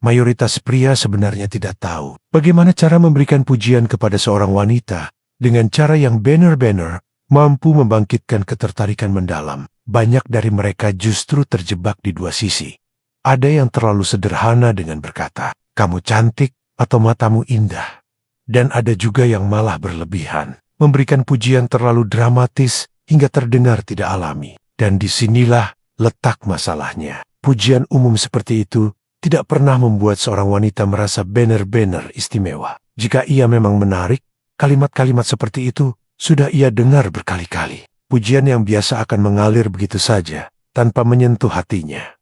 mayoritas pria sebenarnya tidak tahu bagaimana cara memberikan pujian kepada seorang wanita dengan cara yang benar-benar mampu membangkitkan ketertarikan mendalam. Banyak dari mereka justru terjebak di dua sisi. Ada yang terlalu sederhana dengan berkata, "Kamu cantik" atau "matamu indah." Dan ada juga yang malah berlebihan, memberikan pujian terlalu dramatis hingga terdengar tidak alami. Dan disinilah letak masalahnya. Pujian umum seperti itu tidak pernah membuat seorang wanita merasa benar-benar istimewa. Jika ia memang menarik, kalimat-kalimat seperti itu sudah ia dengar berkali-kali. Pujian yang biasa akan mengalir begitu saja, tanpa menyentuh hatinya.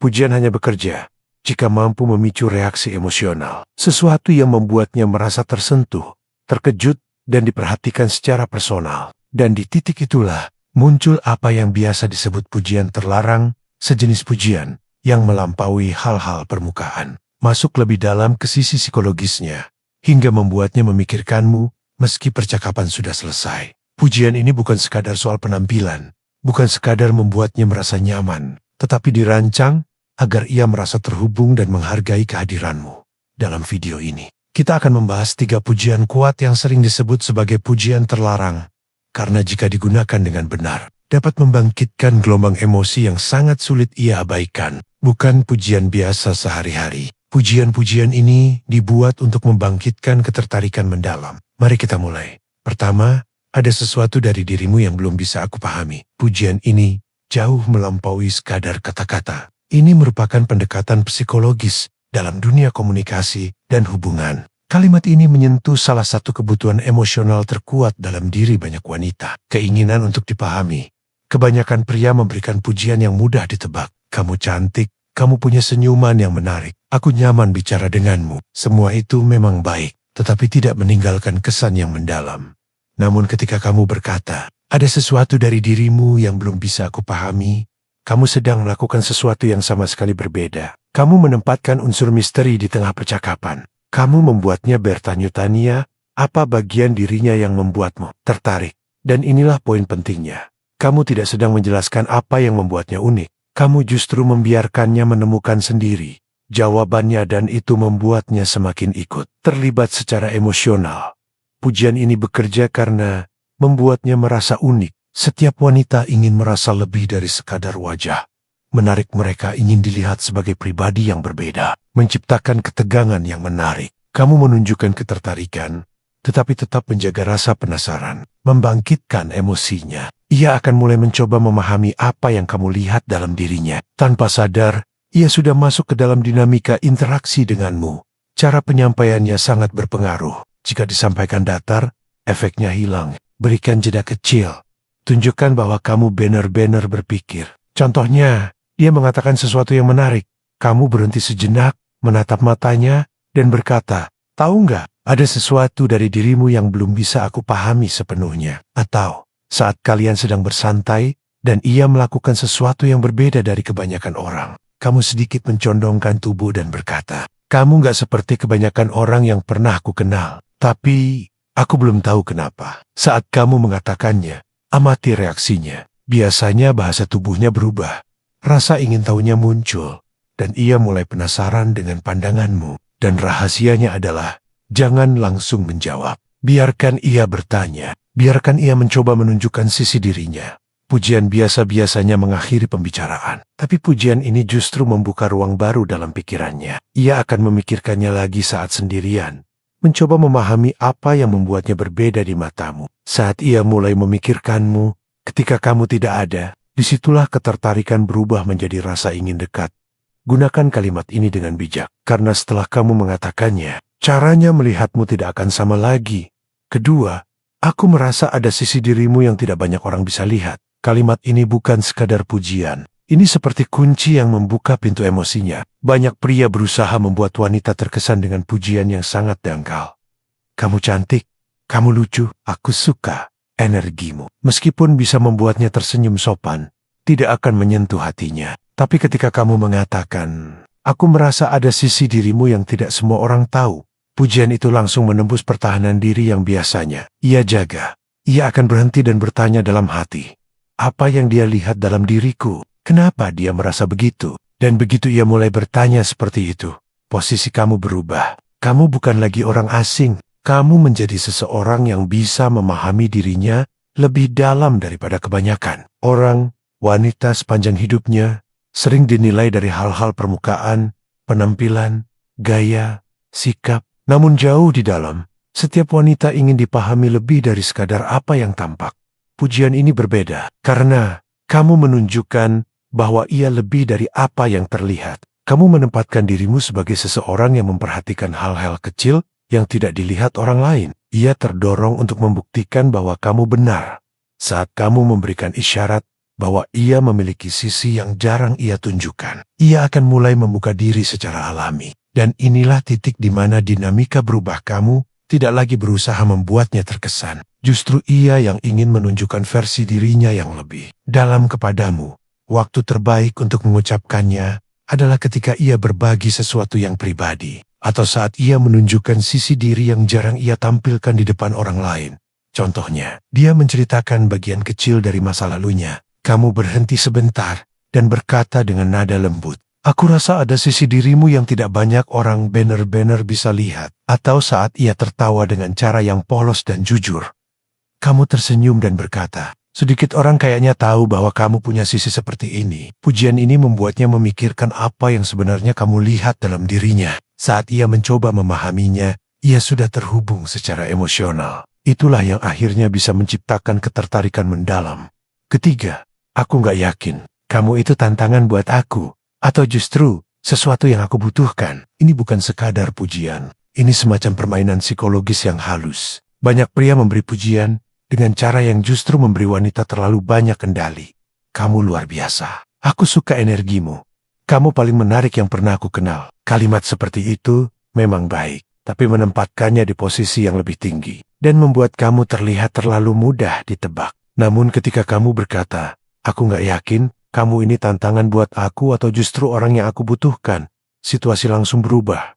Pujian hanya bekerja jika mampu memicu reaksi emosional. Sesuatu yang membuatnya merasa tersentuh, terkejut, dan diperhatikan secara personal. Dan di titik itulah muncul apa yang biasa disebut pujian terlarang, sejenis pujian yang melampaui hal-hal permukaan. Masuk lebih dalam ke sisi psikologisnya, hingga membuatnya memikirkanmu meski percakapan sudah selesai. Pujian ini bukan sekadar soal penampilan, bukan sekadar membuatnya merasa nyaman, tetapi dirancang agar ia merasa terhubung dan menghargai kehadiranmu. Dalam video ini, kita akan membahas 3 pujian kuat yang sering disebut sebagai pujian terlarang, karena jika digunakan dengan benar, dapat membangkitkan gelombang emosi yang sangat sulit ia abaikan. Bukan pujian biasa sehari-hari. Pujian-pujian ini dibuat untuk membangkitkan ketertarikan mendalam. Mari kita mulai. Pertama, ada sesuatu dari dirimu yang belum bisa aku pahami. Pujian ini jauh melampaui sekadar kata-kata. Ini merupakan pendekatan psikologis dalam dunia komunikasi dan hubungan. Kalimat ini menyentuh salah satu kebutuhan emosional terkuat dalam diri banyak wanita. Keinginan untuk dipahami. Kebanyakan pria memberikan pujian yang mudah ditebak. Kamu cantik, kamu punya senyuman yang menarik, aku nyaman bicara denganmu. Semua itu memang baik, tetapi tidak meninggalkan kesan yang mendalam. Namun ketika kamu berkata, ada sesuatu dari dirimu yang belum bisa aku pahami, kamu sedang melakukan sesuatu yang sama sekali berbeda. Kamu menempatkan unsur misteri di tengah percakapan. Kamu membuatnya bertanya-tanya, apa bagian dirinya yang membuatmu tertarik. Dan inilah poin pentingnya. Kamu tidak sedang menjelaskan apa yang membuatnya unik. Kamu justru membiarkannya menemukan sendiri jawabannya, dan itu membuatnya semakin ikut terlibat secara emosional. Pujian ini bekerja karena membuatnya merasa unik. Setiap wanita ingin merasa lebih dari sekadar wajah. Menarik mereka ingin dilihat sebagai pribadi yang berbeda, menciptakan ketegangan yang menarik. Kamu menunjukkan ketertarikan, tetapi tetap menjaga rasa penasaran, membangkitkan emosinya. Ia akan mulai mencoba memahami apa yang kamu lihat dalam dirinya. Tanpa sadar, ia sudah masuk ke dalam dinamika interaksi denganmu. Cara penyampaiannya sangat berpengaruh. Jika disampaikan datar, efeknya hilang. Berikan jeda kecil. Tunjukkan bahwa kamu benar-benar berpikir. Contohnya, dia mengatakan sesuatu yang menarik. Kamu berhenti sejenak, menatap matanya, dan berkata, "Tahu nggak, ada sesuatu dari dirimu yang belum bisa aku pahami sepenuhnya." Atau, saat kalian sedang bersantai, dan ia melakukan sesuatu yang berbeda dari kebanyakan orang, kamu sedikit mencondongkan tubuh dan berkata, "Kamu nggak seperti kebanyakan orang yang pernah aku kenal. Tapi, aku belum tahu kenapa." Saat kamu mengatakannya, amati reaksinya. Biasanya bahasa tubuhnya berubah. Rasa ingin tahunya muncul, dan ia mulai penasaran dengan pandanganmu. Dan rahasianya adalah, jangan langsung menjawab. Biarkan ia bertanya. Biarkan ia mencoba menunjukkan sisi dirinya. Pujian biasa-biasanya mengakhiri pembicaraan. Tapi pujian ini justru membuka ruang baru dalam pikirannya. Ia akan memikirkannya lagi saat sendirian. Mencoba memahami apa yang membuatnya berbeda di matamu. Saat ia mulai memikirkanmu, ketika kamu tidak ada, disitulah ketertarikan berubah menjadi rasa ingin dekat. Gunakan kalimat ini dengan bijak, karena setelah kamu mengatakannya, caranya melihatmu tidak akan sama lagi. Kedua, aku merasa ada sisi dirimu yang tidak banyak orang bisa lihat. Kalimat ini bukan sekadar pujian. Ini seperti kunci yang membuka pintu emosinya. Banyak pria berusaha membuat wanita terkesan dengan pujian yang sangat dangkal. Kamu cantik, kamu lucu, aku suka energimu. Meskipun bisa membuatnya tersenyum sopan, tidak akan menyentuh hatinya. Tapi ketika kamu mengatakan, aku merasa ada sisi dirimu yang tidak semua orang tahu, pujian itu langsung menembus pertahanan diri yang biasanya ia jaga. Ia akan berhenti dan bertanya dalam hati, apa yang dia lihat dalam diriku? Kenapa dia merasa begitu? Dan begitu ia mulai bertanya seperti itu, posisi kamu berubah. Kamu bukan lagi orang asing. Kamu menjadi seseorang yang bisa memahami dirinya lebih dalam daripada kebanyakan. Orang, wanita sepanjang hidupnya, sering dinilai dari hal-hal permukaan, penampilan, gaya, sikap. Namun jauh di dalam, setiap wanita ingin dipahami lebih dari sekadar apa yang tampak. Pujian ini berbeda, karena kamu menunjukkan bahwa ia lebih dari apa yang terlihat. Kamu menempatkan dirimu sebagai seseorang yang memperhatikan hal-hal kecil yang tidak dilihat orang lain. Ia terdorong untuk membuktikan bahwa kamu benar. Saat kamu memberikan isyarat bahwa ia memiliki sisi yang jarang ia tunjukkan, ia akan mulai membuka diri secara alami. Dan inilah titik di mana dinamika berubah. Kamu tidak lagi berusaha membuatnya terkesan. Justru ia yang ingin menunjukkan versi dirinya yang lebih dalam kepadamu. Waktu terbaik untuk mengucapkannya adalah ketika ia berbagi sesuatu yang pribadi, atau saat ia menunjukkan sisi diri yang jarang ia tampilkan di depan orang lain. Contohnya, dia menceritakan bagian kecil dari masa lalunya. Kamu berhenti sebentar dan berkata dengan nada lembut, "Aku rasa ada sisi dirimu yang tidak banyak orang benar-benar bisa lihat." Atau saat ia tertawa dengan cara yang polos dan jujur. Kamu tersenyum dan berkata, "Sedikit orang kayaknya tahu bahwa kamu punya sisi seperti ini." Pujian ini membuatnya memikirkan apa yang sebenarnya kamu lihat dalam dirinya. Saat ia mencoba memahaminya, ia sudah terhubung secara emosional. Itulah yang akhirnya bisa menciptakan ketertarikan mendalam. Ketiga, aku nggak yakin kamu itu tantangan buat aku, atau justru sesuatu yang aku butuhkan. Ini bukan sekadar pujian. Ini semacam permainan psikologis yang halus. Banyak pria memberi pujian dengan cara yang justru memberi wanita terlalu banyak kendali. "Kamu luar biasa. Aku suka energimu. Kamu paling menarik yang pernah aku kenal." Kalimat seperti itu memang baik, tapi menempatkannya di posisi yang lebih tinggi dan membuat kamu terlihat terlalu mudah ditebak. Namun ketika kamu berkata, "Aku nggak yakin kamu ini tantangan buat aku atau justru orang yang aku butuhkan," situasi langsung berubah.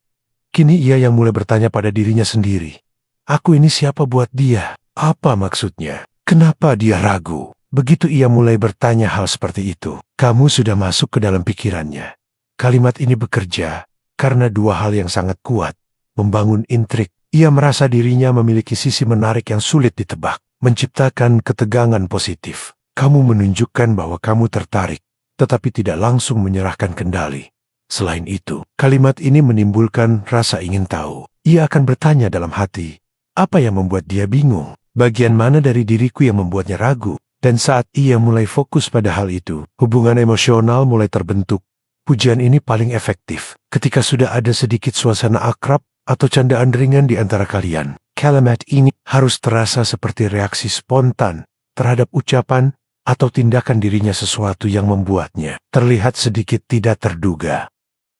Kini ia yang mulai bertanya pada dirinya sendiri, "Aku ini siapa buat dia? Apa maksudnya? Kenapa dia ragu?" Begitu ia mulai bertanya hal seperti itu, kamu sudah masuk ke dalam pikirannya. Kalimat ini bekerja karena dua hal yang sangat kuat. Membangun intrik. Ia merasa dirinya memiliki sisi menarik yang sulit ditebak. Menciptakan ketegangan positif. Kamu menunjukkan bahwa kamu tertarik, tetapi tidak langsung menyerahkan kendali. Selain itu, kalimat ini menimbulkan rasa ingin tahu. Ia akan bertanya dalam hati, apa yang membuat dia bingung? Bagian mana dari diriku yang membuatnya ragu? Dan saat ia mulai fokus pada hal itu, hubungan emosional mulai terbentuk. Pujian ini paling efektif ketika sudah ada sedikit suasana akrab atau candaan ringan di antara kalian. Kalimat ini harus terasa seperti reaksi spontan terhadap ucapan atau tindakan dirinya, sesuatu yang membuatnya terlihat sedikit tidak terduga.